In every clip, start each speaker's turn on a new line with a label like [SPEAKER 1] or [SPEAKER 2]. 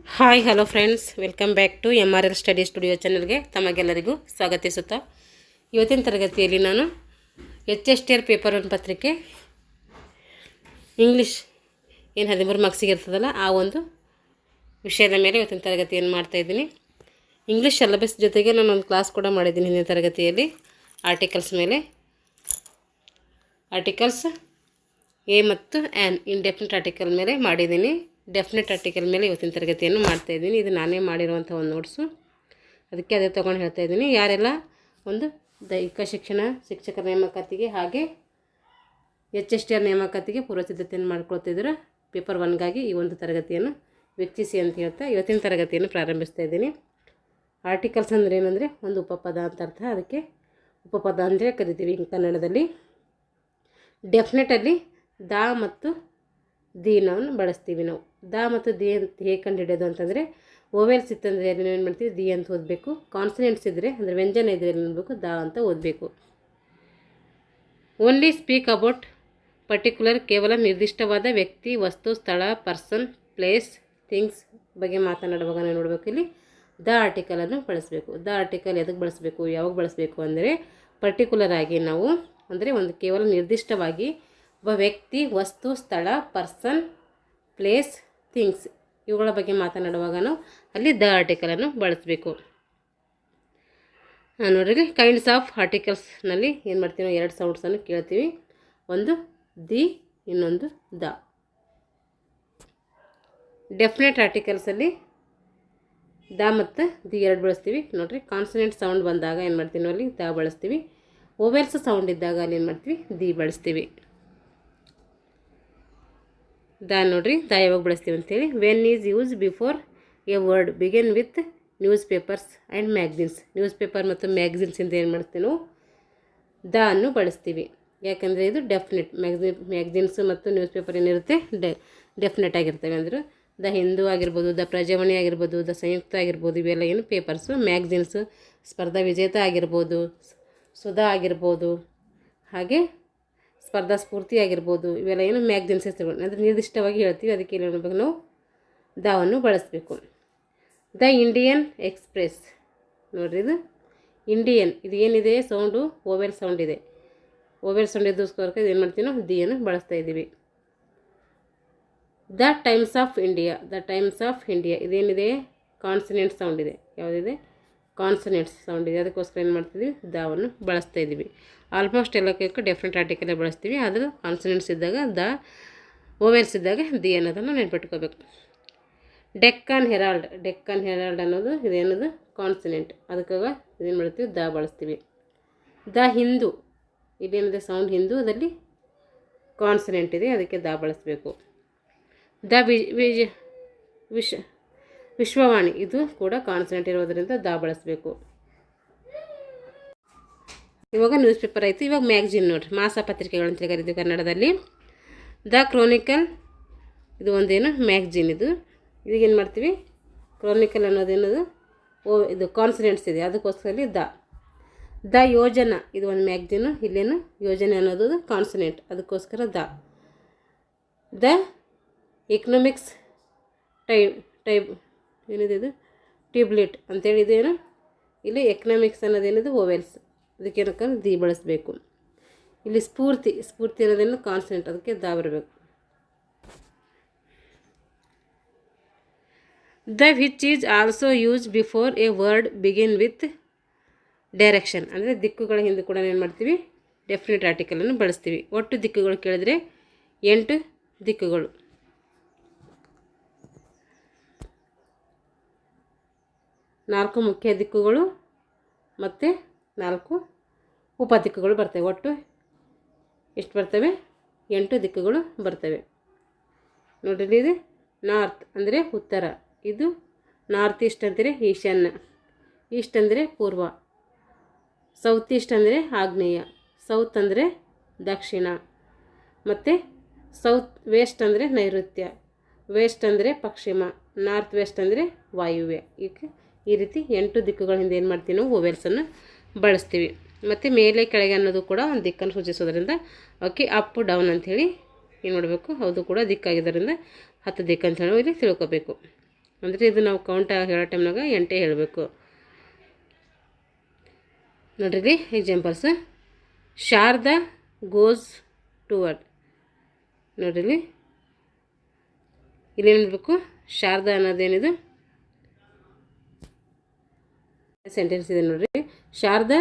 [SPEAKER 1] Hi hello friends, welcome back to MRL study studio ಚಾನಲ್ಗೆ ತಮಗೆಲ್ಲರಿಗೂ ಸ್ವಾಗತಿಸುತ್ತಾ ಇವತ್ತಿನ ತರಗತಿಯಲ್ಲಿ ನಾನು HSTR ಪೇಪರ್ 1 ಪತ್ರಿಕೆ ಇಂಗ್ಲೀಷ್ ಏನು 13 ಮಾರ್ಕ್ಸಿಗೆ ಇರ್ತದಲ್ಲ ಆ ಒಂದು ವಿಷಯದ ಮೇಲೆ ಇವತ್ತಿನ ತರಗತಿಯನ್ನು ಮಾಡ್ತಾಯಿದ್ದೀನಿ. ಇಂಗ್ಲೀಷ್ ಸಿಲೆಬಸ್ ಜೊತೆಗೆ ನಾನು ಒಂದು ಕ್ಲಾಸ್ ಕೂಡ ಮಾಡಿದ್ದೀನಿ ಹಿಂದಿನ ತರಗತಿಯಲ್ಲಿ ಆರ್ಟಿಕಲ್ಸ್ ಮೇಲೆ. ಆರ್ಟಿಕಲ್ಸ್ ಎ ಮತ್ತು ಆ್ಯನ್ ಇಂಡೆಫಿನಿಟ್ ಆರ್ಟಿಕಲ್ ಮೇಲೆ ಮಾಡಿದ್ದೀನಿ. ಡೆಫಿನೆಟ್ ಆರ್ಟಿಕಲ್ ಮೇಲೆ ಇವತ್ತಿನ ತರಗತಿಯನ್ನು ಮಾಡ್ತಾಯಿದ್ದೀನಿ. ಇದು ನಾನೇ ಮಾಡಿರುವಂಥ ಒಂದು ನೋಟ್ಸು, ಅದಕ್ಕೆ ಅದೇ ತೊಗೊಂಡು ಹೇಳ್ತಾಯಿದ್ದೀನಿ. ಯಾರೆಲ್ಲ ಒಂದು ದೈಹಿಕ ಶಿಕ್ಷಣ ಶಿಕ್ಷಕರ ನೇಮಕಾತಿಗೆ ಹಾಗೆ HSTR ನೇಮಕಾತಿಗೆ ಪೂರ್ವಸಿದ್ಧತೆಯನ್ನು ಮಾಡ್ಕೊಳ್ತಿದ್ರು ಪೇಪರ್ 1ಗಾಗಿ ಈ ಒಂದು ತರಗತಿಯನ್ನು ವೀಕ್ಷಿಸಿ ಅಂತ ಹೇಳ್ತಾ ಇವತ್ತಿನ ತರಗತಿಯನ್ನು ಪ್ರಾರಂಭಿಸ್ತಾ ಇದ್ದೀನಿ. ಆರ್ಟಿಕಲ್ಸ್ ಅಂದರೆ ಏನಂದರೆ ಒಂದು ಉಪಪದ ಅಂತ ಅರ್ಥ. ಅದಕ್ಕೆ ಉಪಪದ ಅಂದರೆ ಕರಿತೀವಿ ಕನ್ನಡದಲ್ಲಿ. ಡೆಫಿನೆಟಲ್ಲಿ ದ ಮತ್ತು ದಿ ನಾವು ಬಳಸ್ತೀವಿ. ನಾವು ದ ಮತ್ತು ದಿ ಅಂತ ಹೇಗೆ ಕಂಡು ಹಿಡಿಯೋದು ಅಂತಂದರೆ, ಓವೆಲ್ಸ್ ಇತ್ತಂದರೆ ಏನು ಮಾಡ್ತೀವಿ ದಿ ಅಂತ ಓದಬೇಕು. ಕಾನ್ಸನೆಂಟ್ಸ್ ಇದ್ದರೆ ಅಂದರೆ ವ್ಯಂಜನ ಇದ್ದರೆ ಏನು ಓದಬೇಕು ದ ಅಂತ ಓದಬೇಕು. ಓನ್ಲಿ ಸ್ಪೀಕ್ ಅಬೌಟ್ ಪರ್ಟಿಕ್ಯುಲರ್, ಕೇವಲ ನಿರ್ದಿಷ್ಟವಾದ ವ್ಯಕ್ತಿ, ವಸ್ತು, ಸ್ಥಳ, ಪರ್ಸನ್, ಪ್ಲೇಸ್, ಥಿಂಗ್ಸ್ ಬಗ್ಗೆ ಮಾತನಾಡುವಾಗ ನಾವು ನೋಡಬೇಕು ಇಲ್ಲಿ ದ ಆರ್ಟಿಕಲನ್ನು ಬಳಸಬೇಕು. ದ ಆರ್ಟಿಕಲ್ ಎದಕ್ಕೆ ಬಳಸಬೇಕು, ಯಾವಾಗ ಬಳಸಬೇಕು ಅಂದರೆ ಪರ್ಟಿಕ್ಯುಲರ್ ಆಗಿ ನಾವು ಅಂದರೆ ಒಂದು ಕೇವಲ ನಿರ್ದಿಷ್ಟವಾಗಿ ಒಬ್ಬ ವ್ಯಕ್ತಿ, ವಸ್ತು, ಸ್ಥಳ, ಪರ್ಸನ್, ಪ್ಲೇಸ್, ಥಿಂಗ್ಸ್ ಇವುಗಳ ಬಗ್ಗೆ ಮಾತನಾಡುವಾಗ ನಾವು ಅಲ್ಲಿ ದ ಆರ್ಟಿಕಲನ್ನು ಬಳಸಬೇಕು. ನೋಡ್ರಿ, ಕೈಂಡ್ಸ್ ಆಫ್ ಆರ್ಟಿಕಲ್ಸ್ನಲ್ಲಿ ಏನು ಮಾಡ್ತೀವಿ ನಾವು 2 ಸೌಂಡ್ಸನ್ನು ಕೇಳ್ತೀವಿ. ಒಂದು ದಿ, ಇನ್ನೊಂದು ದ. ಡೆಫಿನೆಟ್ ಆರ್ಟಿಕಲ್ಸಲ್ಲಿ ದ ಮತ್ತು ದಿ 2 ಬಳಸ್ತೀವಿ. ನೋಡಿರಿ, ಕಾನ್ಸನೆಂಟ್ ಸೌಂಡ್ ಬಂದಾಗ ಏನು ಮಾಡ್ತೀವಿ ನಾವು ಅಲ್ಲಿ ದ ಬಳಸ್ತೀವಿ. ಓವೆಲ್ಸ್ ಸೌಂಡ್ ಇದ್ದಾಗ ಅಲ್ಲಿ ಏನು ಮಾಡ್ತೀವಿ ದಿ ಬಳಸ್ತೀವಿ. ದ ನೋಡ್ರಿ, ದ ಯಾವಾಗ ಬಳಸ್ತೀವಿ ಅಂತೇಳಿ. When is use before a word begin with news papers and magazines. News paper ಮತ್ತು ಮ್ಯಾಗ್ಝಿನ್ಸಿಂದ ಏನು ಮಾಡ್ತೀವಿ ನಾವು ದ ಅನ್ನು ಬಳಸ್ತೀವಿ. ಯಾಕಂದರೆ ಇದು ಡೆಫಿನೆಟ್. ಮ್ಯಾಗ್ಝಿನ್ಸು ಮತ್ತು ನ್ಯೂಸ್ ಪೇಪರ್ ಏನಿರುತ್ತೆ ಡೆಫಿನೆಟ್ ಆಗಿರ್ತವೆ. ಅಂದರೆ ದ ಹಿಂದೂ ಆಗಿರ್ಬೋದು, ದ ಪ್ರಜಾವಾಣಿ ಆಗಿರ್ಬೋದು, ದ ಸಂಯುಕ್ತ ಆಗಿರ್ಬೋದು, ಇವೆಲ್ಲ ಏನು ಪೇಪರ್ಸು. ಮ್ಯಾಗ್ಝಿನ್ಸು ಸ್ಪರ್ಧಾ ವಿಜೇತ ಆಗಿರ್ಬೋದು, ಸುಧಾ ಆಗಿರ್ಬೋದು, ಹಾಗೆ ಸ್ಪರ್ಧಾ ಸ್ಫೂರ್ತಿ ಆಗಿರ್ಬೋದು, ಇವೆಲ್ಲ ಏನು ಮ್ಯಾಗ್ಝಿನ್ಸ್ ಹೆಸರುಗಳು. ಅಂದರೆ ನಿರ್ದಿಷ್ಟವಾಗಿ ಹೇಳ್ತೀವಿ, ಅದಕ್ಕೆ ಏನು ಮಾಡಬೇಕು ನಾವು ದಾವನ್ನು ಬಳಸಬೇಕು. ದ ಇಂಡಿಯನ್ ಎಕ್ಸ್ಪ್ರೆಸ್ ನೋಡಿರಿ, ಇದು ಇಂಡಿಯನ್, ಇದು ಏನಿದೆ ಸೌಂಡು ಓವೆಲ್ ಸೌಂಡ್ ಇದೆ. ಓವೆಲ್ ಸೌಂಡ್ ಇದ್ದೋಸ್ಕರ ಇದು ಏನು ಮಾಡ್ತೀವಿ ನಾವು ದಿಯನ್ನು ಬಳಸ್ತಾ ಇದ್ದೀವಿ. The Times of India, the Times of India ಇದೇನಿದೆ ಕಾನ್ಸನೆಂಟ್ ಸೌಂಡ್ ಇದೆ. ಯಾವುದಿದೆ ಕಾನ್ಸನೆಂಟ್ಸ್ ಸೌಂಡ್ ಇದೆ, ಅದಕ್ಕೋಸ್ಕರ ಏನು ಮಾಡ್ತಿದ್ವಿ ದಾವನ್ನು ಬಳಸ್ತಾ ಇದ್ದೀವಿ. ಆಲ್ಮೋಸ್ಟ್ ಎಲ್ಲಕ್ಕೆ ಡೆಫಿನೆಟ್ ಆರ್ಟಿಕಲೇ ಬಳಸ್ತೀವಿ. ಆದರೆ ಕಾನ್ಸನೆಂಟ್ಸ್ ಇದ್ದಾಗ ದ, ಓವೆಲ್ಸ್ ಇದ್ದಾಗ ದಿ ಅನ್ನೋದನ್ನು ನೆನ್ಪಿಟ್ಕೋಬೇಕು. ಡೆಕ್ಕನ್ ಹೆರಾಲ್ಡ್, ಡೆಕ್ಕನ್ ಹೆರಾಲ್ಡ್ ಅನ್ನೋದು ಇದೇನದು ಕಾನ್ಸನೆಂಟ್, ಅದಕ್ಕಾಗ ಇದೇನು ಮಾಡ್ತೀವಿ ದ ಬಳಸ್ತೀವಿ. ದ ಹಿಂದೂ, ಇದೇನಿದೆ ಸೌಂಡ್ ಹಿಂದೂ, ಅದರಲ್ಲಿ ಕಾನ್ಸನೆಂಟ್ ಇದೆ, ಅದಕ್ಕೆ ದ ಬಳಸಬೇಕು. ದ ವಿಶ್ವವಾಣಿ, ಇದು ಕೂಡ ಕಾನ್ಸನೆಂಟ್ ಇರೋದರಿಂದ ದ ಬಳಸಬೇಕು. ಇವಾಗ ನ್ಯೂಸ್ ಪೇಪರ್ ಆಯಿತು. ಇವಾಗ ಮ್ಯಾಗ್ಝಿನ್ ನೋಡಿರಿ, ಮಾಸಪತ್ರಿಕೆಗಳಂತ ಕರಿತೀವಿ ಕನ್ನಡದಲ್ಲಿ. ದ ಕ್ರೋನಿಕಲ್, ಇದು ಒಂದೇನು ಮ್ಯಾಗ್ಝಿನ್. ಇದಕ್ಕೇನು ಮಾಡ್ತೀವಿ ಕ್ರೋನಿಕಲ್ ಅನ್ನೋದೇನದು ಇದು ಕಾನ್ಸನೆಂಟ್ಸ್ ಇದೆ, ಅದಕ್ಕೋಸ್ಕರ ದ. ದ ಯೋಜನಾ, ಇದು ಒಂದು ಮ್ಯಾಗ್ಝಿನು, ಇಲ್ಲೇನು ಯೋಜನೆ ಅನ್ನೋದು ಕಾನ್ಸನೆಂಟ್, ಅದಕ್ಕೋಸ್ಕರ ದ. ದ ಎಕನಾಮಿಕ್ಸ್ ಟೈಪ್ ಏನಿದೆ ಇದು ಟ್ಯೂಬ್ಲೆಟ್ ಅಂತೇಳಿ, ಇದೇನು ಇಲ್ಲಿ ಎಕನಾಮಿಕ್ಸ್ ಅನ್ನೋದೇನಿದೆ ಓವೆಲ್ಸ್, ಅದಕ್ಕೇನಕ್ಕೆ ದಿ ಬಳಸಬೇಕು. ಇಲ್ಲಿ ಸ್ಫೂರ್ತಿ, ಸ್ಫೂರ್ತಿ ಅನ್ನೋದೇನು ಕಾನ್ಸನೆಂಟ್, ಅದಕ್ಕೆ ದ ಬರಬೇಕು. The which is also use before a word begin with direction, ಅಂದರೆ ದಿಕ್ಕುಗಳ ಹಿಂದೆ ಕೂಡ ಏನು ಮಾಡ್ತೀವಿ ಡೆಫಿನೆಟ್ ಆರ್ಟಿಕಲನ್ನು ಬಳಸ್ತೀವಿ. ಒಟ್ಟು ದಿಕ್ಕುಗಳು ಕೇಳಿದರೆ 8 ದಿಕ್ಕುಗಳು. 4 ಮುಖ್ಯ ದಿಕ್ಕುಗಳು ಮತ್ತು 4 ಉಪದಿಕ್ಕುಗಳು ಬರ್ತವೆ. ಒಟ್ಟು ಎಷ್ಟು ಬರ್ತವೆ 8 ದಿಕ್ಕುಗಳು ಬರ್ತವೆ. ನೋಡಿರಿ, ಇದು ನಾರ್ತ್ ಅಂದರೆ ಉತ್ತರ, ಇದು ನಾರ್ತ್ ಈಸ್ಟ್ ಅಂದರೆ ಈಶಾನ್ಯ, ಈಸ್ಟ್ ಅಂದರೆ ಪೂರ್ವ, ಸೌತ್ ಈಸ್ಟ್ ಅಂದರೆ ಆಗ್ನೇಯ, ಸೌತ್ ಅಂದರೆ ದಕ್ಷಿಣ, ಮತ್ತು ಸೌತ್ ವೆಸ್ಟ್ ಅಂದರೆ ನೈಋತ್ಯ, ವೆಸ್ಟ್ ಅಂದರೆ ಪಶ್ಚಿಮ, ನಾರ್ತ್ ವೆಸ್ಟ್ ಅಂದರೆ ವಾಯುವ್ಯ. ಈ ರೀತಿ 8 ದಿಕ್ಕುಗಳ ಹಿಂದೆ ಏನು ಮಾಡ್ತೀವಿ ನಾವು ಓವೆಲ್ಸನ್ನು ಬಳಸ್ತೀವಿ. ಮತ್ತು ಮೇಲೆ ಕೆಳಗೆ ಅನ್ನೋದು ಕೂಡ ಒಂದು ದಿಕ್ಕನ್ನು ಸೂಚಿಸೋದ್ರಿಂದ ಓಕೆ ಅಪ್ ಡೌನ್ ಅಂಥೇಳಿ ಏನು ಮಾಡಬೇಕು, ಅದು ಕೂಡ ದಿಕ್ಕಾಗಿದ್ದರಿಂದ 10 ದಿಕ್ಕು ಅಂತ ಹೇಳಿ ಇಲ್ಲಿ ತಿಳ್ಕೋಬೇಕು. ಅಂದರೆ ಇದು ನಾವು ಕೌಂಟ್ ಹೇಳೋ ಟೈಮ್ನಾಗ 8 ಹೇಳಬೇಕು. ನೋಡ್ರಿ ಎಕ್ಸಾಂಪಲ್ಸ್. Sharada goes toward. ನೋಡ್ರಿ ಇಲ್ಲೇನು ಇರಬೇಕು, ಶಾರದಾ ಅನ್ನೋದೇನಿದು ಸೆಂಟೆನ್ಸ್ ಇದೆ ನೋಡ್ರಿ. Sharada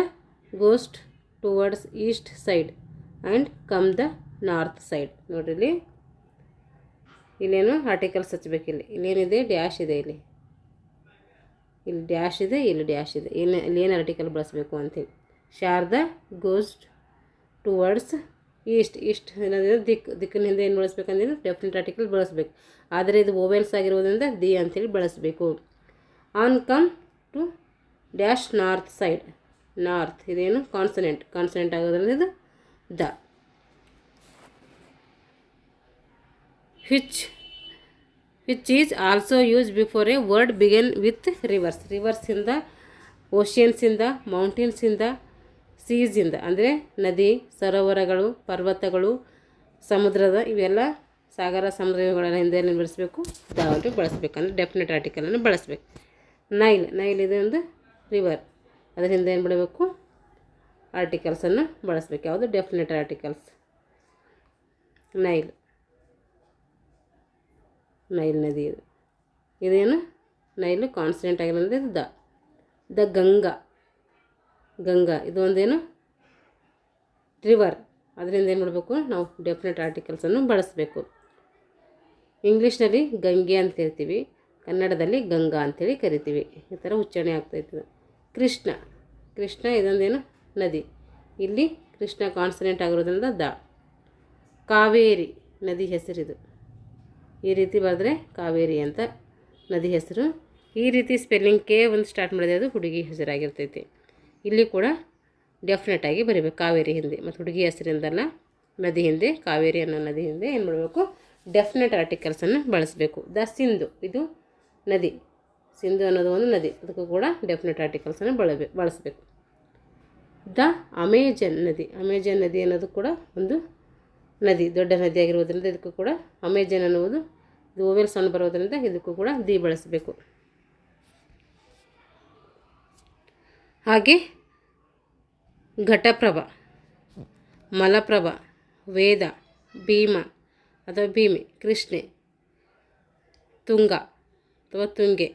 [SPEAKER 1] ghost towards East side and come the north side. ನೋಡ್ರಿ ಇಲ್ಲೇನು ಆರ್ಟಿಕಲ್ಸ್ ಹಚ್ಬೇಕು. ಇಲ್ಲೇನಿದೆ, ಡ್ಯಾಶ್ ಇದೆ, ಇಲ್ಲಿ ಡ್ಯಾಶ್ ಇದೆ, ಇಲ್ಲಿ ಡ್ಯಾಶ್ ಇದೆ. ಇಲ್ಲಿ ಏನು ಆರ್ಟಿಕಲ್ ಬಳಸಬೇಕು ಅಂಥೇಳಿ. ಶಾರದಾ ಗೋಸ್ಟ್ ಟುವರ್ಡ್ಸ್ ಈಸ್ಟ್ ಏನಾದರೂ ದಿಕ್ಕಿನ ಹಿಂದೆ ಏನು ಬಳಸ್ಬೇಕಂದ್ರೆ ಡೆಫಿನೆಟ್ ಆರ್ಟಿಕಲ್ ಬಳಸಬೇಕು. ಆದರೆ ಇದು ವೋವೆಲ್ಸ್ ಆಗಿರೋದ್ರಿಂದ ದಿ ಅಂಥೇಳಿ ಬಳಸಬೇಕು. On come to dash north side. North ಇದೇನು ಕಾನ್ಸನೆಂಟ್ ಆಗೋದ್ರಿಂದ ಇದು the. which is also used before a word begin with rivers. ರಿವರ್ಸಿಂದ, ಓಷಿಯನ್ಸಿಂದ, ಮೌಂಟೇನ್ಸಿಂದ, ಸೀಸಿಂದ ಅಂದರೆ ನದಿ, ಸರೋವರಗಳು, ಪರ್ವತಗಳು, ಸಮುದ್ರದ ಇವೆಲ್ಲ ಸಾಗರ ಸಮುದ್ರಗಳ ಹಿಂದೆ ಏನು ಬಳಸಬೇಕು, ದಾವಲ್ಲಿ ಬಳಸಬೇಕಂದ್ರೆ ಡೆಫಿನೆಟ್ ಆರ್ಟಿಕಲನ್ನು ಬಳಸಬೇಕು. ನೈಲ್ ಇದೆ ಒಂದು ರಿವರ್, ಅದರ ಹಿಂದೆ ಏನು ಬಿಡಬೇಕು, ಆರ್ಟಿಕಲ್ಸನ್ನು ಬಳಸಬೇಕು. ಯಾವುದು, ಡೆಫಿನೆಟ್ ಆರ್ಟಿಕಲ್ಸ್. ನೈಲ್ ನದಿ ಇದೇನು, ನೈಲು ಕಾನ್ಸ್ಟೆಂಟ್ ಆಗಿರೋದ್ರೆ ಇದು ದ ಗಂಗಾ ಇದು ಒಂದೇನು ರಿವರ್, ಅದರಿಂದ ಏನು ಮಾಡಬೇಕು ನಾವು ಡೆಫಿನೆಟ್ ಆರ್ಟಿಕಲ್ಸನ್ನು ಬಳಸಬೇಕು. ಇಂಗ್ಲೀಷ್ನಲ್ಲಿ ಗಂಗೆ ಅಂತ ಕರಿತೀವಿ, ಕನ್ನಡದಲ್ಲಿ ಗಂಗಾ ಅಂಥೇಳಿ ಕರಿತೀವಿ. ಈ ಥರ ಉಚ್ಚಾರಣೆ ಆಗ್ತಾಯಿತ್ತು. ಕೃಷ್ಣ ಇದೊಂದೇನು ನದಿ, ಇಲ್ಲಿ ಕೃಷ್ಣ ಕಾನ್ಸನೆಂಟ್ ಆಗಿರೋದ್ರಿಂದ ದ. ಕಾವೇರಿ ನದಿ ಹೆಸರಿದು, ಈ ರೀತಿ ಬರೆದ್ರೆ ಕಾವೇರಿ ಅಂತ ನದಿ ಹೆಸರು. ಈ ರೀತಿ ಸ್ಪೆಲ್ಲಿಂಗ್ ಒಂದು ಸ್ಟಾರ್ಟ್ ಮಾಡಿದ್ರೆ ಅದು ಹುಡುಗಿ ಹೆಸರಾಗಿರ್ತೈತಿ. ಇಲ್ಲಿ ಕೂಡ ಡೆಫಿನೆಟಾಗಿ ಬರೀಬೇಕು ಕಾವೇರಿ ಹಿಂದೆ, ಮತ್ತು ಹುಡುಗಿ ಹೆಸರಿಂದಲ್ಲ, ನದಿ ಹಿಂದೆ, ಕಾವೇರಿ ಅನ್ನೋ ನದಿ ಹಿಂದೆ ಏನು ಮಾಡಬೇಕು, ಡೆಫಿನೆಟ್ ಆರ್ಟಿಕಲ್ಸನ್ನು ಬಳಸಬೇಕು. ದ ಸಿಂಧು ಇದು ನದಿ, ಸಿಂಧು ಅನ್ನೋದು ಒಂದು ನದಿ, ಅದಕ್ಕೂ ಕೂಡ ಡೆಫಿನೆಟ್ ಆರ್ಟಿಕಲ್ಸನ್ನು ಬಳಸಬೇಕು. ದ ಅಮೇಜನ್ ನದಿ ಅನ್ನೋದು ಕೂಡ ಒಂದು ನದಿ, ದೊಡ್ಡ ನದಿ ಆಗಿರೋದ್ರಿಂದ ಇದಕ್ಕೂ ಕೂಡ ಅಮೇಜನ್ ಅನ್ನುವುದು ಇದು ಓವೆಲ್ ಸೌಂಡ್ ಬರೋದ್ರಿಂದ ಇದಕ್ಕೂ ಕೂಡ ದಿ ಬಳಸಬೇಕು. ಹಾಗೆ ಘಟಪ್ರಭಾ, ಮಲಪ್ರಭಾ, ವೇದ, ಭೀಮ ಅಥವಾ ಭೀಮೆ, ಕೃಷ್ಣೆ, ತುಂಗ ಅಥವಾ ತುಂಗೆ,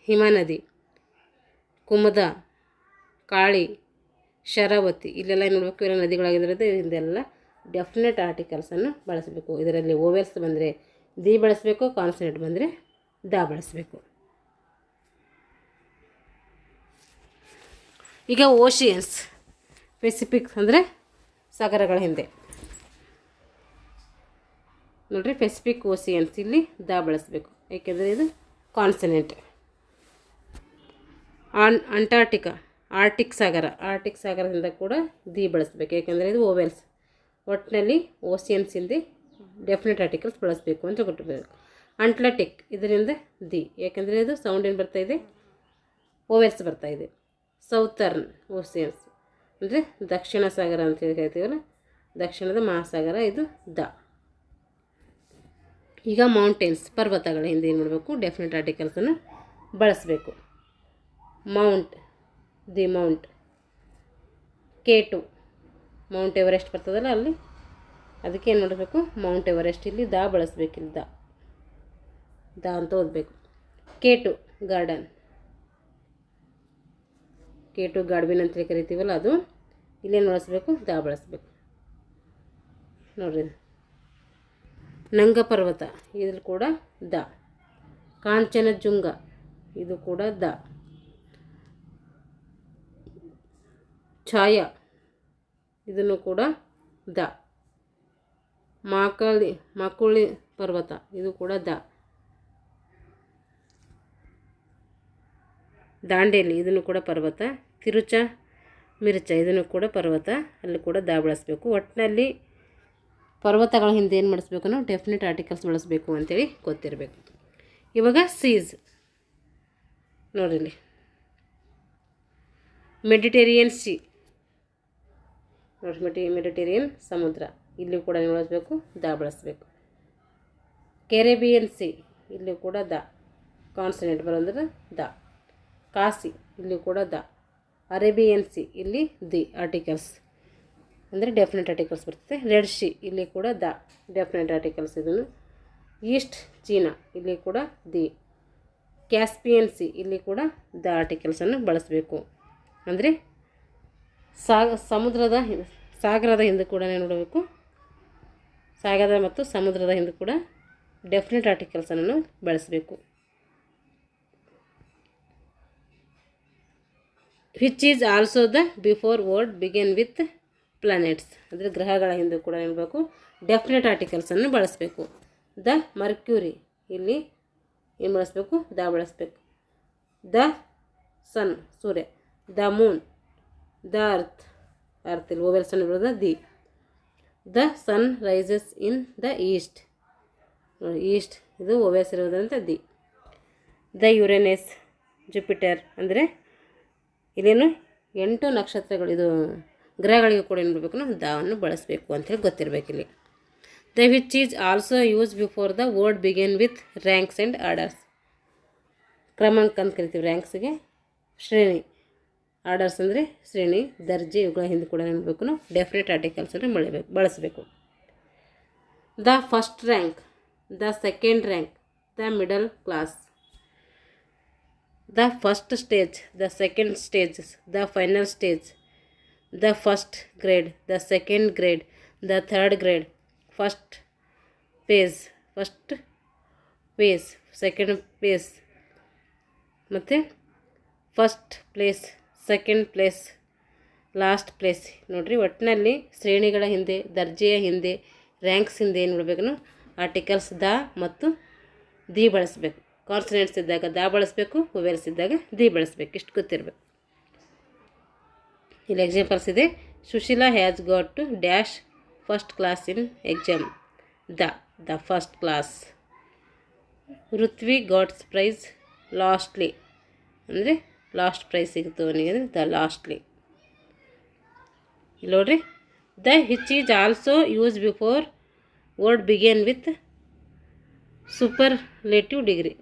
[SPEAKER 1] ಹಿಮನದಿ, ಕುಮುದ, ಕಾಳಿ, ಶರಾವತಿ, ಇಲ್ಲೆಲ್ಲ ಏನು ಮಾಡಬೇಕು, ಇವೆಲ್ಲ ನದಿಗಳಾಗಿರೋದು ಇದೆಲ್ಲ ಡೆಫಿನೆಟ್ ಆರ್ಟಿಕಲ್ಸನ್ನು ಬಳಸಬೇಕು. ಇದರಲ್ಲಿ ಓವೆಲ್ಸ್ ಬಂದರೆ ದಿ ಬಳಸಬೇಕು, ಕಾನ್ಸನೆಂಟ್ ಬಂದರೆ ದ ಬಳಸಬೇಕು. ಈಗ ಓಷಿಯನ್ಸ್, ಪೆಸಿಫಿಕ್ ಅಂದರೆ ಸಾಗರಗಳ ಹಿಂದೆ ನೋಡಿರಿ. ಪೆಸಿಫಿಕ್ ಓಷಿಯನ್ಸ್, ಇಲ್ಲಿ ದ ಬಳಸಬೇಕು, ಏಕೆಂದರೆ ಇದು ಕಾನ್ಸನೆಂಟ್. ಆರ್ಟಿಕ್ ಸಾಗರದಿಂದ ಕೂಡ ದಿ ಬಳಸಬೇಕು, ಏಕೆಂದರೆ ಇದು ಓವೆಲ್ಸ್. ಒಟ್ಟಿನಲ್ಲಿ ಓಷಿಯನ್ಸ್ ಹಿಂದೆ ಡೆಫಿನೆಟ್ ಆರ್ಟಿಕಲ್ಸ್ ಬಳಸಬೇಕು ಅಂತ ಕೊಟ್ಟಿರಬೇಕು. ಅಟ್ಲಾಂಟಿಕ್ ಇದರಿಂದ ದಿ, ಏಕೆಂದರೆ ಇದು ಸೌಂಡ್ ಏನು ಬರ್ತಾಯಿದೆ, ಓವೆಲ್ಸ್ ಬರ್ತಾಯಿದೆ. ಸೌತರ್ನ್ ಓಷಿಯನ್ಸ್ ಅಂದರೆ ದಕ್ಷಿಣ ಸಾಗರ ಅಂತ ಹೇಳಿ ಕರಿತೀವಲ್ಲ, ದಕ್ಷಿಣದ ಮಹಾಸಾಗರ, ಇದು ದ. ಈಗ ಮೌಂಟೇನ್ಸ್, ಪರ್ವತಗಳ ಹಿಂದೆ ಏನು ಮಾಡಬೇಕು, ಡೆಫಿನೆಟ್ ಆರ್ಟಿಕಲ್ಸನ್ನು ಬಳಸಬೇಕು. The Mount. K2 Mount Everest ಬರ್ತದಲ್ಲ ಅಲ್ಲಿ, ಅದಕ್ಕೆ ಏನು ಮಾಡಬೇಕು, ಮೌಂಟ್ ಎವರೆಸ್ಟ್, ಇಲ್ಲಿ ದ ಬಳಸಬೇಕು, ಇಲ್ಲಿ ದ ಅಂತ ಓದಬೇಕು. K2 ಗಾರ್ಡನ್, K2 ಗಾರ್ಡನ್ ಅಂತೇಳಿ ಕರಿತೀವಲ್ಲ ಅದು, ಇಲ್ಲೇನು ಬಳಸಬೇಕು, ದ ಬಳಸಬೇಕು. ನೋಡಿರಿ, ನಂಗ ಪರ್ವತ, ಇದ್ರಲ್ಲಿ ಕೂಡ ದ. ಕಾಂಚನಜುಂಗ, ಇದು ಕೂಡ ದ. ಛಾಯಾ, ಇದನ್ನು ಕೂಡ ದ. ಮಾಕುಳಿ ಪರ್ವತ, ಇದು ಕೂಡ ದ. ದಾಂಡೇಲಿ, ಇದನ್ನು ಕೂಡ ಪರ್ವತ. ಮಿರ್ಚ, ಇದನ್ನು ಕೂಡ ಪರ್ವತ, ಅಲ್ಲಿ ಕೂಡ ದ ಬಳಸಬೇಕು. ಒಟ್ಟಿನಲ್ಲಿ ಪರ್ವತಗಳ ಹಿಂದೆ ಏನು ಮಾಡಿಸ್ಬೇಕು, ನಾವು ಡೆಫಿನೆಟ್ ಆರ್ಟಿಕಲ್ಸ್ ಬಳಸಬೇಕು ಅಂತೇಳಿ ಗೊತ್ತಿರಬೇಕು. ಇವಾಗ ಸೀಸ್ ನೋಡಿರಿ, ಮೆಡಿಟೇರಿಯನ್ ಸಿ ನೋಡಿ, ಮೆಡಿಟೇರಿಯನ್ ಸಮುದ್ರ, ಇಲ್ಲಿ ಕೂಡ ಏನು ಬಳಸಬೇಕು, ದ ಬಳಸಬೇಕು. ಕೆರೆಬಿಯನ್ ಸಿ, ಇಲ್ಲಿ ಕೂಡ ದ ಕಾನ್ಸನೆಂಟ್ ಬರೋಂದ್ರೆ ದ. ಕಾಸಿ ಇಲ್ಲಿ ಕೂಡ ದ. ಅರೇಬಿಯನ್ ಸಿ ಇಲ್ಲಿ ದಿ ಆರ್ಟಿಕಲ್ಸ್ ಅಂದರೆ ಡೆಫಿನೆಟ್ ಆರ್ಟಿಕಲ್ಸ್ ಬರ್ತದೆ. ರೆಡ್ ಸಿ ಇಲ್ಲಿ ಕೂಡ ದ ಡೆಫಿನೆಟ್ ಆರ್ಟಿಕಲ್ಸ್. ಇದನ್ನು ಈಸ್ಟ್ ಚೀನಾ ಇಲ್ಲಿ ಕೂಡ ದಿ. ಕ್ಯಾಸ್ಪಿಯನ್ ಸಿ ಇಲ್ಲಿ ಕೂಡ ದ ಆರ್ಟಿಕಲ್ಸನ್ನು ಬಳಸಬೇಕು. ಅಂದರೆ ಸಾಗರದ ಹಿಂದೆ ಕೂಡ ನೋಡಬೇಕು. ಸಾಗರ ಮತ್ತು ಸಮುದ್ರದ ಹಿಂದೆ ಕೂಡ ಡೆಫಿನೆಟ್ ಆರ್ಟಿಕಲ್ಸನ್ನು ಬಳಸಬೇಕು. Which is also the before word begin with planets. ಅಂದರೆ ಗ್ರಹಗಳ ಹಿಂದೆ ಕೂಡ ನೋಡಬೇಕು, ಡೆಫಿನೆಟ್ ಆರ್ಟಿಕಲ್ಸನ್ನು ಬಳಸಬೇಕು. ದ ಮರ್ಕ್ಯೂರಿ ಇಲ್ಲಿ ಏನು ಬಳಸಬೇಕು? ದ ಬಳಸಬೇಕು. ದ ಸನ್ ಸೂರ್ಯ. The moon. ದ ಅರ್ತ್ ಇಲ್ಲಿ ಓವೆಲ್ಸನ್ನು ಬರೋದ the. The sun rises in the east. ನೋಡಿ ಈಸ್ಟ್ ಇದು ಓವೆಲ್ಸ್ ಇರೋದ್ರಿಂದ ದಿ. ದ ಯುರೇನಸ್ ಜುಪಿಟರ್ ಅಂದರೆ ಇಲ್ಲೇನು 8 ನಕ್ಷತ್ರಗಳು ಇದು ಗ್ರಹಗಳಿಗೆ ಕೂಡ ಏನು ಮಾಡಬೇಕು ನಾವು ದಾವನ್ನು ಬಳಸಬೇಕು ಅಂಥೇಳಿ ಗೊತ್ತಿರಬೇಕು ಇಲ್ಲಿ. The which is also use before the word begin with ranks and orders. ಕ್ರಮಾಂಕ ಅಂತ ಕರಿತೀವಿ ರ್ಯಾಂಕ್ಸ್ಗೆ. ಶ್ರೇಣಿ. ಆರ್ಡರ್ಸ್ ಅಂದರೆ ಶ್ರೇಣಿ ದರ್ಜೆ ಇವುಗಳ ಹಿಂದೆ ಕೂಡ ಏನ್ಬೇಕು ನಾವು ಡೆಫಿನೆಟ್ ಆರ್ಟಿಕಲ್ಸನ್ನು ಬಳಸಬೇಕು. The first rank. The second rank. The middle class. The first stage. The second stages. The final stage. The first grade. The second grade. The third grade. First pace. Second pace ಮತ್ತು first place, second place, last place. ನೋಡಿರಿ ಒಟ್ಟಿನಲ್ಲಿ ಶ್ರೇಣಿಗಳ ಹಿಂದೆ, ದರ್ಜೆಯ ಹಿಂದೆ, ranks ಹಿಂದೆ ಏನು ಮಾಡಬೇಕು? Articles the ಮತ್ತು ದಿ ಬಳಸಬೇಕು. ಕಾನ್ಸನೆಂಟ್ಸ್ ಇದ್ದಾಗ ದ ಬಳಸಬೇಕು, ವೊವೆಲ್ಸ್ ಇದ್ದಾಗ ದಿ ಬಳಸಬೇಕು. ಇಷ್ಟು ಗೊತ್ತಿರಬೇಕು. ಇಲ್ಲಿ ಎಕ್ಸಾಂಪಲ್ಸ್ ಇದೆ. Sushila has got to dash first class in exam. The first class. Rutvi gots prize lastly ಅಂದರೆ ಲಾಸ್ಟ್ ಪ್ರೈಸ್ ಸಿಗ್ತು ಅವನಿಗೆ ಅಂದರೆ ದ ಲಾಸ್ಟ್ಲಿ. ಇಲ್ಲಿ ನೋಡ್ರಿ. The which is also use before word begin with superlative degree.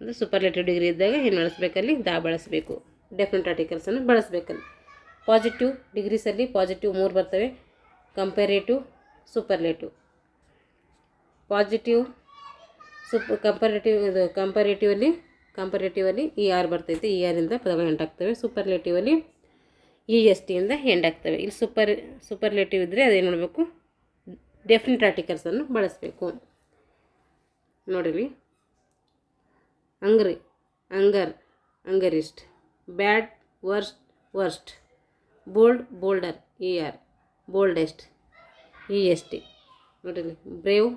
[SPEAKER 1] ಅಂದರೆ ಸೂಪರ್ಲೇಟಿವ್ ಡಿಗ್ರಿ ಇದ್ದಾಗ ಏನು ಬಳಸಬೇಕಲ್ಲಿ? ದ ಬಳಸಬೇಕು. ಡೆಫಿನೆಟ್ ಆರ್ಟಿಕಲ್ಸನ್ನು ಬಳಸಬೇಕಲ್ಲಿ. ಪಾಸಿಟಿವ್ ಡಿಗ್ರೀಸಲ್ಲಿ ಪಾಸಿಟಿವ್ 3 ಬರ್ತವೆ. Comparative, superlative. ಪಾಸಿಟಿವ್ ಕಂಪರೇಟಿವಲ್ಲಿ ಇ ಆರ್ ಬರ್ತೈತೆ. ಇ ಆರಿಂದ ಪದಗಳು ಎಂಟಾಗ್ತವೆ. ಸೂಪರ್ಲೇಟಿವಲ್ಲಿ ಇ ಎಸ್ ಟಿಯಿಂದ ಎಂಡಾಗ್ತವೆ. ಇಲ್ಲಿ ಸೂಪರ್ಲೇಟಿವ್ ಇದ್ದರೆ ಅದೇನು ಮಾಡಬೇಕು? ಡೆಫಿನೆಟ್ ಆರ್ಟಿಕಲ್ಸನ್ನು ಬಳಸಬೇಕು. ನೋಡಿರಿ. Angry, anger, angriest. Bad, worst. Bold, bolder, E R. Boldest, E S T. ನೋಡಿರಿ. Brave,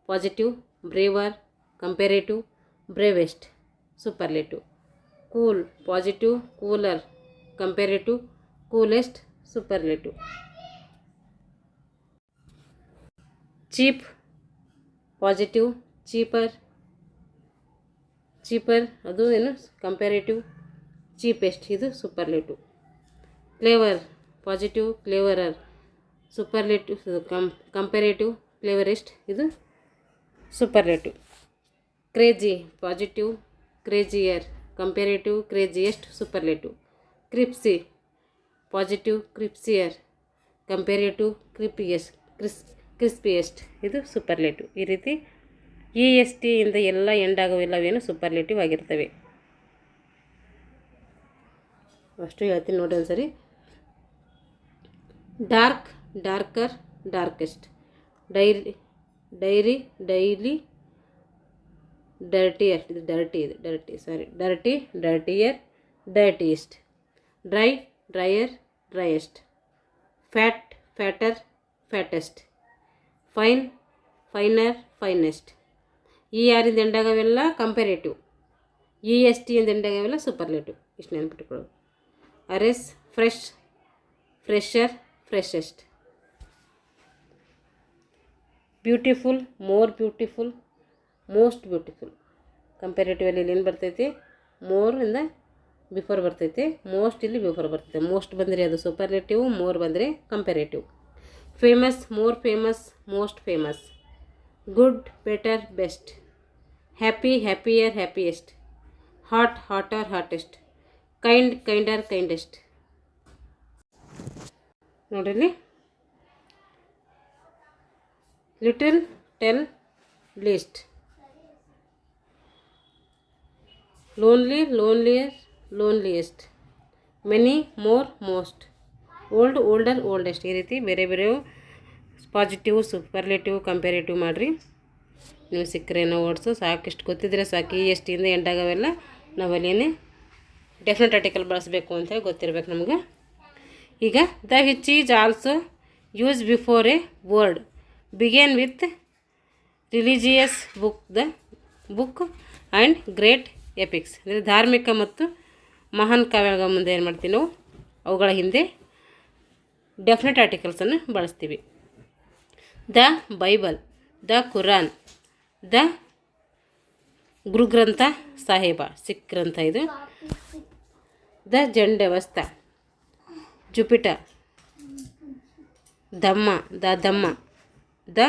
[SPEAKER 1] positive, braver. Comparative, bravest, superlative. Cool, positive, cooler. Comparative, coolest, superlative. Cheap, positive, cheaper ಅದು ಏನು ಕಂಪೇರೇಟಿವ್. ಚೀಪೆಸ್ಟ್ ಇದು superlative. Clever, positive, cleverer. Superlative comparative, cleverest ಇದು superlative. Crazy, positive, crazier. Comparative, craziest, superlative. Crispy, positive, crispier. Comparative, crispiest ಇದು superlative. ಈ ರೀತಿ E S ಟಿಯಿಂದ ಎಲ್ಲ ಎಂಡಾಗವೆಲ್ಲವೇನು superlative ಆಗಿರ್ತವೆ. ಅಷ್ಟು ಹೇಳ್ತೀನಿ ನೋಡಿ ಒಂದ್ಸರಿ. Dark, darker, darkest. Dairy, daily. Dirtier ಇದು dirtier, dirtiest. Dry, drier, driest. Fat, fatter, fattest. Fine, finer, finest. E ಆರಿಂದ ಎಂಡಾಗವೆಲ್ಲ ಕಂಪೇರೇಟಿವ್. ಇ ಎಸ್ ಟಿಯಿಂದ ಎಂಡಾಗವೆಲ್ಲ ಸೂಪರ್ಲೇಟಿವ್. ಇಷ್ಟು ನೆನ್ಪಿಟ್ಕೊಳ್ಳೋದು. ಅರೆಸ್, fresh, fresher, freshest. Beautiful, more beautiful, most beautiful. ಕಂಪೇರೇಟಿವಲ್ಲಿ ಇಲ್ಲಿ ಏನು ಬರ್ತೈತಿ? ಮೋರಿಂದ ಬಿಫೋರ್ ಬರ್ತೈತಿ. ಮೋಸ್ಟ್ ಇಲ್ಲಿ ಬಿಫೋರ್ ಬರ್ತೈತೆ. ಮೋಸ್ಟ್ ಬಂದರೆ ಅದು ಸೂಪರ್ಲೇಟಿವ್, ಮೋರ್ ಬಂದರೆ comparative. Famous, more famous, most famous. Good, better, best. Happy happier happiest, hot hotter hottest, kind kinder kindest. ನೋಡ್ರಿ, little tell least, lonely lonelier loneliest, many more most, old older oldest. ಈ ರೀತಿ ಬೇರೆ ಬೇರೆ positive superlative comparative ಮಾಡಿರಿ. ನೀವು ಸಿಕ್ಕರೇನೋ words ಸಾಕಿಷ್ಟು ಗೊತ್ತಿದ್ರೆ ಸಾಕು. ಈ ಎಷ್ಟಿಂದ ಎಂಟಾಗವೆಲ್ಲ ನಾವು ಅಲ್ಲೇನೆ ಡೆಫಿನೆಟ್ ಆರ್ಟಿಕಲ್ ಬಳಸಬೇಕು ಅಂತೇಳಿ ಗೊತ್ತಿರ್ಬೇಕು ನಮ್ಗೆ. ಈಗ the which is also use before a word begin with religious book and great epics. ಅಂದರೆ ಧಾರ್ಮಿಕ ಮತ್ತು ಮಹಾನ್ ಕಾವ್ಯಗಳ ಮುಂದೆ ಏನು ಮಾಡ್ತೀವಿ ನಾವು, ಅವುಗಳ ಹಿಂದೆ ಡೆಫಿನೆಟ್ ಆರ್ಟಿಕಲ್ಸನ್ನು ಬಳಸ್ತೀವಿ. The Bible, the Quran, the Guru Granth Sahib, Sikh ಗ್ರಂಥ ಇದು. The Zend Avesta, Jupiter, Dhamma, the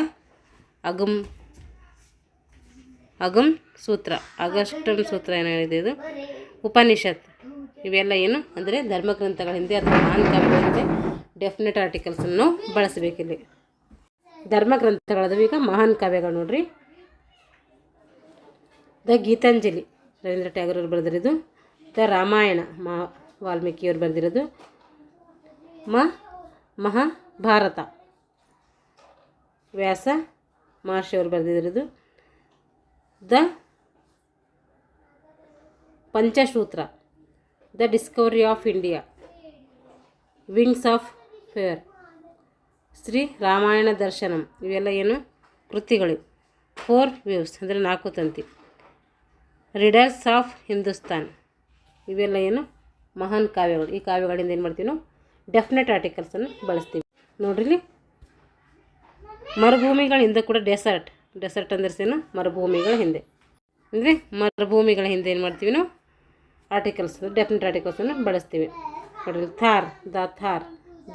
[SPEAKER 1] Agam Sutra, ಅಗಸ್ಟಮ್ ಸೂತ್ರ ಏನು ಹೇಳಿದೆ ಇದು, ಉಪನಿಷತ್. ಇವೆಲ್ಲ ಏನು ಅಂದರೆ ಧರ್ಮಗ್ರಂಥಗಳ ಹಿಂದೆ ಅಥವಾ ಮಹಾನ್ ಕಾವ್ಯಗಳ ಹಿಂದೆ ಡೆಫಿನೆಟ್ ಆರ್ಟಿಕಲ್ಸನ್ನು ನಾವು ಬಳಸಬೇಕಿಲ್ಲಿ. ಧರ್ಮಗ್ರಂಥಗಳದು. ಈಗ ಮಹಾನ್ ಕಾವ್ಯಗಳು ನೋಡ್ರಿ. ದ ಗೀತಾಂಜಲಿ ರವೀಂದ್ರ ಟ್ಯಾಗೋರ್ ಅವರು ಬರೆದಿರೋದು. ದ ರಾಮಾಯಣ ವಾಲ್ಮೀಕಿಯವರು ಬರೆದಿರೋದು. ಮಹಾಭಾರತ ವ್ಯಾಸ ಮಹರ್ಷಿಯವರು ಬರೆದಿರೋದು. The Panchasutra, the Discovery of India, Wings of Fire, Shri Ramayana Darshanam. ಇವೆಲ್ಲ ಏನು ಕೃತಿಗಳು. 4 ವ್ಯೂಸ್ ಅಂದರೆ 4 ತಂತಿ. Readers of Hindustan. ಇವೆಲ್ಲ ಏನು ಮಹಾನ್ ಕಾವ್ಯಗಳು. ಈ ಕಾವ್ಯಗಳಿಂದ ಏನು ಮಾಡ್ತೀವಿ ನಾವು ಡೆಫಿನೆಟ್ ಆರ್ಟಿಕಲ್ಸನ್ನು ಬಳಸ್ತೀವಿ. ನೋಡ್ರಿ, ಮರುಭೂಮಿಗಳ ಹಿಂದೆ ಕೂಡ ಡೆಸರ್ಟ್ ಅಂದ್ರೆ ಏನು, ಮರುಭೂಮಿಗಳ ಹಿಂದೆ. ಅಂದರೆ ಮರುಭೂಮಿಗಳ ಹಿಂದೆ ಏನು ಮಾಡ್ತೀವಿ ನಾವು ಆರ್ಟಿಕಲ್ಸ್, ಡೆಫಿನೆಟ್ ಆರ್ಟಿಕಲ್ಸನ್ನು ಬಳಸ್ತೀವಿ. ನೋಡ್ರಿ, ಥಾರ್,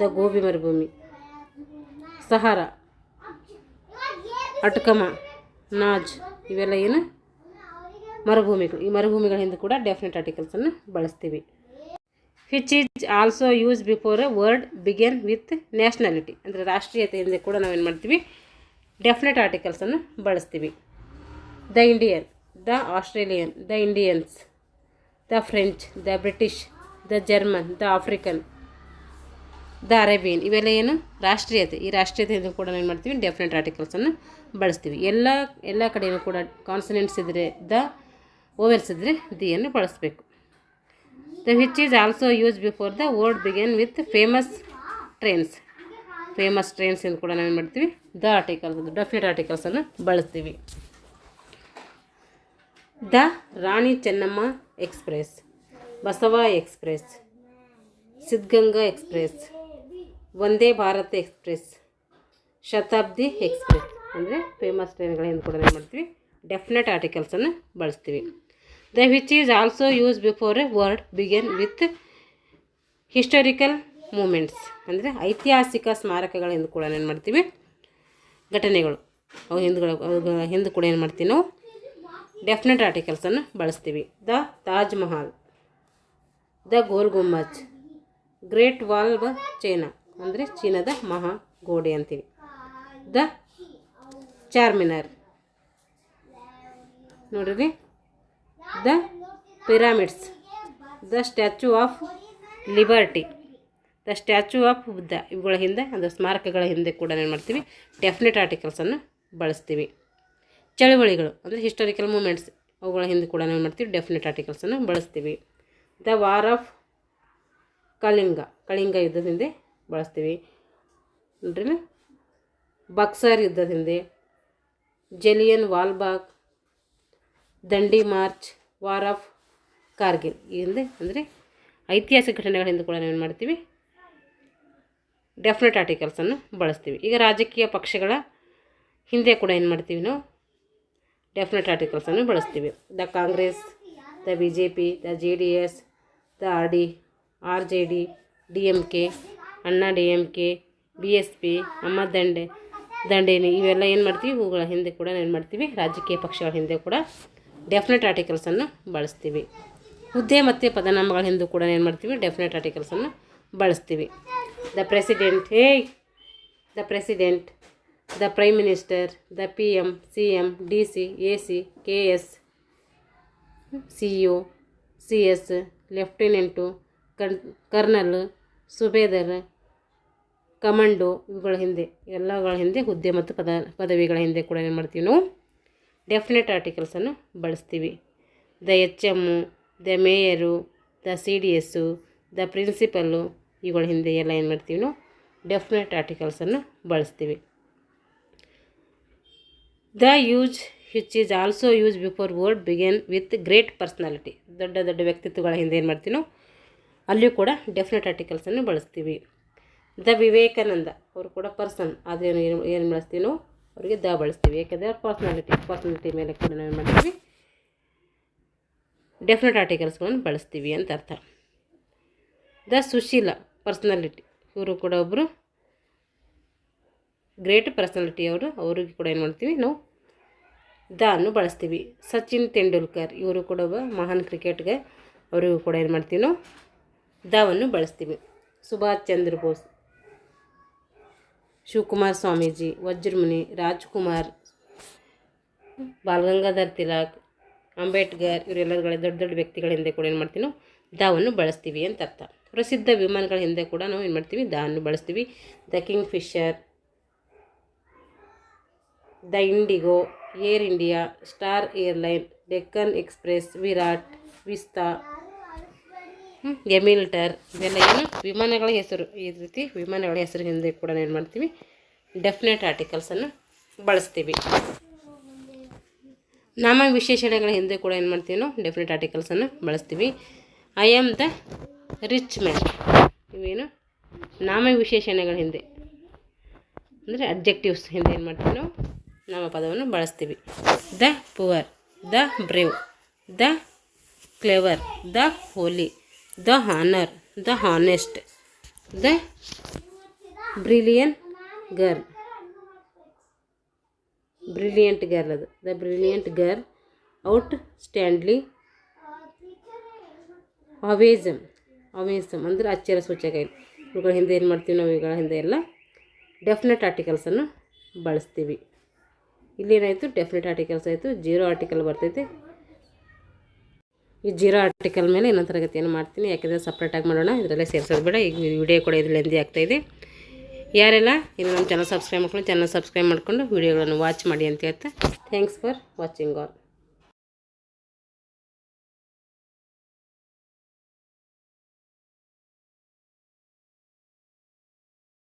[SPEAKER 1] ದ ಗೋಬಿ ಮರುಭೂಮಿ. ಸಹಾರ, ಅಟ್ಕಮ, ನಾಜ್. ಇವೆಲ್ಲ ಏನು ಮರುಭೂಮಿಗಳು. ಈ ಮರುಭೂಮಿಗಳ ಹಿಂದೆ ಕೂಡ ಡೆಫಿನೆಟ್ ಆರ್ಟಿಕಲ್ಸನ್ನು ಬಳಸ್ತೀವಿ. Which is also use before a word begin with nationality. ಅಂದರೆ ರಾಷ್ಟ್ರೀಯತೆ ಹಿಂದೆ ಕೂಡ ನಾವೇನು ಮಾಡ್ತೀವಿ ಡೆಫಿನೆಟ್ ಆರ್ಟಿಕಲ್ಸನ್ನು ಬಳಸ್ತೀವಿ. The Indian, the Australian, the Indians, the French, the British, the German, the African, the Arabian. ಇವೆಲ್ಲ ಏನು ರಾಷ್ಟ್ರೀಯತೆ. ಈ ರಾಷ್ಟ್ರೀಯತೆಯಿಂದ ಕೂಡ ಏನು ಮಾಡ್ತೀವಿ ಡೆಫಿನೆಟ್ ಆರ್ಟಿಕಲ್ಸನ್ನು ಬಳಸ್ತೀವಿ. ಎಲ್ಲ ಕಡೆಯೂ ಕೂಡ ಕಾನ್ಸನೆಂಟ್ಸ್ ಇದ್ದರೆ ದ, ಓವೆಲ್ಸ್ ಇದ್ದರೆ ದಿಯನ್ನು ಬಳಸಬೇಕು. The which is also use before the word begin with famous trains. Famous trains ಎಂದು ಕೂಡ ನಾವೇನು ಮಾಡ್ತೀವಿ ದ ಆರ್ಟಿಕಲ್ಸ್, ಡೆಫಿನೆಟ್ ಆರ್ಟಿಕಲ್ಸನ್ನು ಬಳಸ್ತೀವಿ. The Rani Chennamma express, Basava express, Siddhaganga express, Vande Bharat express, Shatabdi express. ಅಂದರೆ ಫೇಮಸ್ ಟ್ರೈನ್ಗಳಿಂದ ಕೂಡ ಏನು ಮಾಡ್ತೀವಿ ಡೆಫಿನೆಟ್ ಆರ್ಟಿಕಲ್ಸನ್ನು ಬಳಸ್ತೀವಿ. The which is also use before a word begin with historical moments. ಅಂದರೆ ಐತಿಹಾಸಿಕ ಸ್ಮಾರಕಗಳಿಂದ ಕೂಡ ಏನು ಮಾಡ್ತೀವಿ ಘಟನೆಗಳು, ಅವು ಹಿಂದೆ ಕೂಡ ಏನು ಮಾಡ್ತೀವಿ ನಾವು ಡೆಫಿನೆಟ್ ಆರ್ಟಿಕಲ್ಸನ್ನು ಬಳಸ್ತೀವಿ. The Taj Mahal, the Gol Gumbaz, Great Wall of China. ಅಂದರೆ ಚೀನಾದ ಮಹಾ ಗೋಡೆ ಅಂತೀವಿ. ದ ಚಾರ್ಮಿನಾರ್. ನೋಡ್ರಿ, the pyramids, the statue of Liberty, the statue of Buddha. ಇವುಗಳ ಹಿಂದೆ ಅಂದರೆ ಸ್ಮಾರಕಗಳ ಹಿಂದೆ ಕೂಡ ಏನು ಮಾಡ್ತೀವಿ ಡೆಫಿನೆಟ್ ಆರ್ಟಿಕಲ್ಸನ್ನು ಬಳಸ್ತೀವಿ. ಚಳುವಳಿಗಳು ಅಂದರೆ ಹಿಸ್ಟಾರಿಕಲ್ ಮೂಮೆಂಟ್ಸ್, ಅವುಗಳ ಹಿಂದೆ ಕೂಡ ಏನು ಮಾಡ್ತೀವಿ ಡೆಫಿನೆಟ್ ಆರ್ಟಿಕಲ್ಸನ್ನು ಬಳಸ್ತೀವಿ. ದ ವಾರ್ ಆಫ್ ಕಳಿಂಗ ಯುದ್ಧದ ಹಿಂದೆ ಬಳಸ್ತೀವಿ. ನೋಡ್ರಿ, ಬಕ್ಸರ್ ಯುದ್ಧದ ಹಿಂದೆ, ಜಲಿಯನ್ ವಾಲ್ಬಾಗ್, ದಂಡಿ ಮಾರ್ಚ್, ವಾರ್ ಆಫ್ ಕಾರ್ಗಿಲ್. ಈ ಹಿಂದೆ ಅಂದರೆ ಐತಿಹಾಸಿಕ ಘಟನೆಗಳ ಹಿಂದೆ ಕೂಡ ನಾವೇನು ಮಾಡ್ತೀವಿ ಡೆಫಿನೆಟ್ ಆರ್ಟಿಕಲ್ಸನ್ನು ಬಳಸ್ತೀವಿ. ಈಗ ರಾಜಕೀಯ ಪಕ್ಷಗಳ ಹಿಂದೆ ಕೂಡ ಏನು ಮಾಡ್ತೀವಿ ನಾವು ಡೆಫಿನೆಟ್ ಆರ್ಟಿಕಲ್ಸನ್ನು ಬಳಸ್ತೀವಿ. The Congress, the BJP, the JDS, the RJD, DMK, ಅಣ್ಣಾ DMK, BSP, ಅಹ್ಮದ್ ದಂಡೇನಿ. ಇವೆಲ್ಲ ಏನು ಮಾಡ್ತೀವಿ ಇವುಗಳ ಹಿಂದೆ ಕೂಡ ಏನು ಮಾಡ್ತೀವಿ ರಾಜಕೀಯ ಪಕ್ಷಗಳ ಹಿಂದೆ ಕೂಡ ಡೆಫಿನೆಟ್ ಆರ್ಟಿಕಲ್ಸನ್ನು ಬಳಸ್ತೀವಿ. ಹುದ್ದೆ ಮತ್ತು ಪದನಾಮಗಳ ಹಿಂದೂ ಕೂಡ ಏನು ಮಾಡ್ತೀವಿ, ಡೆಫಿನೆಟ್ ಆರ್ಟಿಕಲ್ಸನ್ನು ಬಳಸ್ತೀವಿ. The president, the president, the prime minister, the PM, CM, DC, AC, KS, CO, CS, lieutenant, colonel, subedar, commando, ಇವುಗಳ ಹಿಂದೆ ಎಲ್ಲಗಳ ಹಿಂದೆ ಹುದ್ದೆ ಮತ್ತು ಪದವಿಗಳ ಹಿಂದೆ ಕೂಡ ಏನು ಮಾಡ್ತೀವಿ ನಾವು ಡೆಫಿನೆಟ್ ಆರ್ಟಿಕಲ್ಸನ್ನು ಬಳಸ್ತೀವಿ. The HM, the mayor, the CDS, the principle, ಇವುಗಳ ಹಿಂದೆ ಎಲ್ಲ ಏನು ಮಾಡ್ತೀವಿ ನಾವು ಡೆಫಿನೆಟ್ ಆರ್ಟಿಕಲ್ಸನ್ನು ಬಳಸ್ತೀವಿ. The use which is also use before word begin with great personality. ದೊಡ್ಡ ದೊಡ್ಡ ವ್ಯಕ್ತಿತ್ವಗಳ ಹಿಂದೆ ಏನು ಮಾಡ್ತೀವಿ ನಾವು ಅಲ್ಲಿಯೂ ಕೂಡ ಡೆಫಿನೆಟ್ ಆರ್ಟಿಕಲ್ಸನ್ನು ಬಳಸ್ತೀವಿ. ದ ವಿವೇಕಾನಂದ ಅವರು ಕೂಡ ಪರ್ಸನ್, ಆದರೆ ಏನು ಬಳಸ್ತೀವಿ ನಾವು ಅವರಿಗೆ ದ ಬಳಸ್ತೀವಿ, ಯಾಕೆಂದರೆ ಅವ್ರ ಪರ್ಸ್ನಾಲಿಟಿ ಮೇಲೆ ಕೂಡ ನಾವು ಏನು ಮಾಡ್ತೀವಿ ಡೆಫಿನೆಟ್ ಆರ್ಟಿಕಲ್ಸ್ಗಳನ್ನು ಬಳಸ್ತೀವಿ ಅಂತ ಅರ್ಥ. ದ ಸುಶೀಲ ಪರ್ಸ್ನಾಲಿಟಿ, ಇವರು ಕೂಡ ಒಬ್ಬರು ಗ್ರೇಟ್ ಪರ್ಸ್ನಾಲಿಟಿ ಅವ್ರಿಗೆ ಕೂಡ ಏನು ಮಾಡ್ತೀವಿ ನಾವು ದ ಅನ್ನು ಬಳಸ್ತೀವಿ. ಸಚಿನ್ ತೆಂಡೂಲ್ಕರ್, ಇವರು ಕೂಡ ಒಬ್ಬ ಮಹಾನ್ ಕ್ರಿಕೆಟ್ಗೆ, ಅವರಿಗೂ ಕೂಡ ಏನು ಮಾಡ್ತೀವಿ ನಾವು ದವನ್ನು ಬಳಸ್ತೀವಿ. ಸುಭಾಷ್ ಚಂದ್ರ ಬೋಸ್, ಶಿವಕುಮಾರ್ ಸ್ವಾಮೀಜಿ, ವಜ್ರಮುನಿ, ರಾಜ್ಕುಮಾರ್, ಬಾಲಗಂಗಾಧರ್ ತಿಲಕ್, ಅಂಬೇಡ್ಕರ್, ಇವರೆಲ್ಲಗಳ ದೊಡ್ಡ ದೊಡ್ಡ ವ್ಯಕ್ತಿಗಳ ಹಿಂದೆ ಕೂಡ ಏನು ಮಾಡ್ತೀವಿ ನಾವು ದವನ್ನು ಬಳಸ್ತೀವಿ ಅಂತ ಅರ್ಥ. ಪ್ರಸಿದ್ಧ ವಿಮಾನಗಳ ಹಿಂದೆ ಕೂಡ ನಾವು ಏನು ಮಾಡ್ತೀವಿ ದವನ್ನು ಬಳಸ್ತೀವಿ. The Kingfisher, the IndiGo, Air India, Star airline, Deccan Express, Virat, Vista, ಎಮಿಲ್ಟರ್, ಇವೆಲ್ಲ ಏನು ವಿಮಾನಗಳ ಹೆಸರು. ಈ ರೀತಿ ವಿಮಾನಗಳ ಹೆಸರು ಹಿಂದೆ ಕೂಡ ಏನು ಮಾಡ್ತೀವಿ ಡೆಫಿನೆಟ್ ಆರ್ಟಿಕಲ್ಸನ್ನು ಬಳಸ್ತೀವಿ. ನಾಮ ವಿಶೇಷಣಗಳ ಹಿಂದೆ ಕೂಡ ಏನು ಮಾಡ್ತೀವಿ ನಾವು ಡೆಫಿನೆಟ್ ಆರ್ಟಿಕಲ್ಸನ್ನು ಬಳಸ್ತೀವಿ. I am the rich man, ಇವೇನು ನಾಮ ವಿಶೇಷಣಗಳ ಹಿಂದೆ ಅಂದರೆ ಅಬ್ಜೆಕ್ಟಿವ್ಸ್ ಹಿಂದೆ ಏನು ಮಾಡ್ತೀವಿ ನಾವು ನಾಮಪದವನ್ನು ಬಳಸ್ತೀವಿ. The poor, the brave, the clever, the holy, the honour, the honest, the brilliant girl, ಅದು ದ ಬ್ರಿಲಿಯಂಟ್ ಗರ್ಲ್, ಔಟ್ ಸ್ಟ್ಯಾಂಡ್ಲಿ, ಅವೇಸಮ್ ಅಂದರೆ ಅಚ್ಚರ ಸೂಚಕ. ಇವುಗಳ ಹಿಂದೆ ಏನು ಮಾಡ್ತೀವಿ ನಾವು ಇವುಗಳ ಹಿಂದೆ ಎಲ್ಲ ಡೆಫಿನೆಟ್ ಆರ್ಟಿಕಲ್ಸನ್ನು ಬಳಸ್ತೀವಿ. ಇಲ್ಲೇನಾಯಿತು ಡೆಫಿನೆಟ್ ಆರ್ಟಿಕಲ್ಸ್ ಆಯಿತು, ಜೀರೋ ಆರ್ಟಿಕಲ್ ಬರ್ತೈತೆ. ಈ ಜೀರೋ ಆರ್ಟಿಕಲ್ ಮೇಲೆ ಇನ್ನೊಂದು ತರಗತಿಯನ್ನು ಮಾಡ್ತೀನಿ, ಯಾಕೆಂದರೆ ಸಪ್ರೇಟಾಗಿ ಮಾಡೋಣ, ಇದರಲ್ಲೇ ಸೇರಿಸೋದು ಬೇಡ. ಈಗ ವಿಡಿಯೋ ಕೂಡ ಇದು ಲೆಂದಿ ಆಗ್ತಾಯಿದೆ. ಯಾರೆಲ್ಲ ಇನ್ನು ನಮ್ಮ ಚಾನಲ್ ಸಬ್ಸ್ಕ್ರೈಬ್ ಮಾಡ್ಕೊಂಡು ವಿಡಿಯೋಗಳನ್ನು ವಾಚ್ ಮಾಡಿ ಅಂತ ಹೇಳ್ತಾ ಥ್ಯಾಂಕ್ಸ್ ಫಾರ್ ವಾಚಿಂಗ್ ಆಲ್.